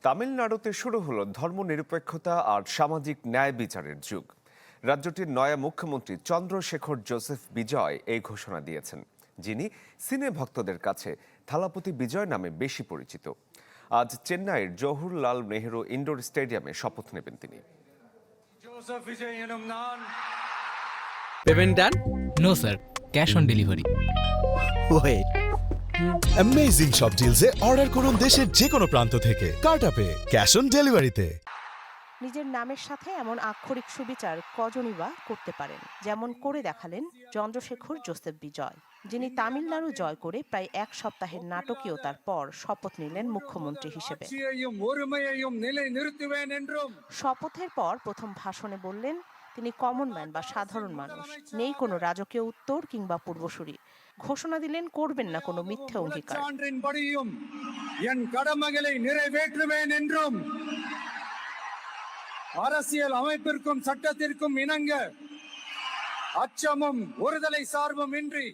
তামিলনাড়ুতে শুরু হলো ধর্মনিরপেক্ষতা আর সামাজিক ন্যায় বিচারের যুগ। রাজ্যটির নয়া মুখ্যমন্ত্রী চন্দ্রশেখর জোসেফ বিজয় এই ঘোষণা দিয়েছেন, যিনি সিনে ভক্তদের কাছে থালাপতি বিজয় নামে বেশি পরিচিত। আজ চেন্নাইয়ের জওহরলাল নেহেরু ইনডোর স্টেডিয়ামে শপথ নেবেন তিনি। Payment done? No sir, cash on delivery. Wait. Amazing সব ডিলসে অর্ডার করুন দেশের যে কোনো প্রান্ত থেকে কার্টাপে ক্যাশ অন ডেলিভারিতে। নিজের নামের সাথে এমন আক্ষরিক সুবিচার কজনই বা করতে পারেন, যেমন করে দেখালেন চন্দ্রশেখর জোসেফ বিজয়, যিনি তামিলনাড়ু জয় করে প্রায় এক সপ্তাহের নাটকীয়তার পর শপথ নিলেন মুখ্যমন্ত্রী হিসেবে। শপথের পর প্রথম ভাষণে বললেন তিনি কমন ম্যান বা সাধারণ মানুষ, নেই কোনো রাজকীয় উত্তর কিংবা পূর্বসূরি। ঘোষণা দিলেন করবেন না কোনো মিথ্যে অঙ্গীকার। அரசியல் அமைப்பிற்கும் சட்டத்திற்கும் இணங்க அச்சமும் ஒருதலை சார்பும் இன்றி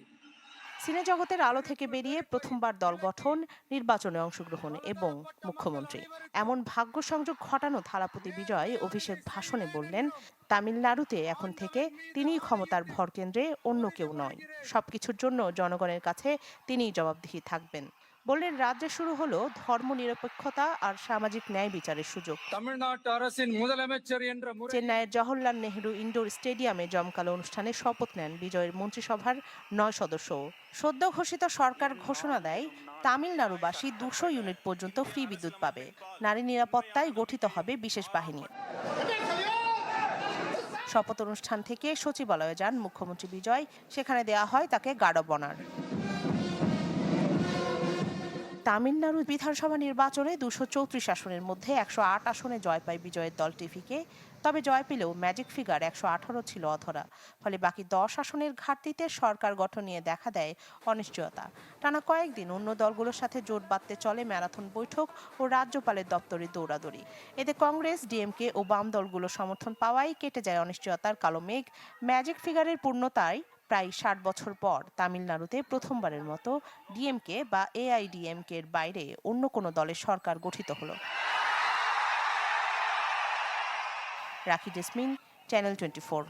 সিনে জগতের আলো থেকে বেরিয়ে প্রথমবার দল গঠন, নির্বাচনে অংশগ্রহণ এবং মুখ্যমন্ত্রী, এমন ভাগ্য সংযোগ ঘটানো থালাপতি বিজয় অভিষেক ভাষণে বললেন তামিলনাড়ুতে এখন থেকে তিনিই ক্ষমতার ভরকেন্দ্রে, অন্য কেউ নয়। সবকিছুর জন্য জনগণের কাছে তিনিই জবাবদিহি থাকবেন। বললেন রাজ্যে শুরু হলো ধর্মনিরপেক্ষতা আর সামাজিক ন্যায় বিচারের সুযোগ। தமிழ்நாட்டு அரசின் முதலமைச்சர் என்ற চেন্নাইয়ের জওহরলাল নেহেরু ইনডোর স্টেডিয়ামে জমকালো অনুষ্ঠানে শপথ নেন বিজয়ের মন্ত্রিসভার 9 সদস্য। সদ্য ঘোষিত সরকার ঘোষণা দেয় তামিলনাড়ুবাসী 200 ইউনিট পর্যন্ত ফ্রি বিদ্যুৎ পাবে। নারী নিরাপত্তায় গঠিত হবে বিশেষ বাহিনী। শপথ অনুষ্ঠান থেকে সচিবালয়ে যান মুখ্যমন্ত্রী বিজয়, সেখানে দেয়া হয় তাকে গার্ড অব অনার। তামিলনাড়ু বিধানসভা নির্বাচনে 234 আসনের মধ্যে 108 আসনে জয় পায় বিজয়ের দল টিভিকে। তবে জয় পেলেও ম্যাজিক ফিগার 118 ছিল অধরা। ফলে বাকি 10 আসনের ঘাটতিতে সরকার গঠন নিয়ে দেখা দেয় অনিশ্চয়তা। টানা কয়েকদিন অন্য দলগুলোর সাথে জোট বাঁধতে চলে ম্যারাথন বৈঠক ও রাজ্যপালের দপ্তরে দৌড়াদৌড়ি। এতে কংগ্রেস, ডিএমকে ও বাম দলগুলো সমর্থন পাওয়ায় কেটে যায় অনিশ্চয়তার কালো মেঘ। ম্যাজিক ফিগারের পূর্ণতায় প্রায় 60 বছর পর তামিলনাড়ুতে প্রথমবারের মতো ডিএমকে বা এআইডিএমকে এর বাইরে অন্য কোনো দলের সরকার গঠিত হলো। রাখি জেসমিন, চ্যানেল 24।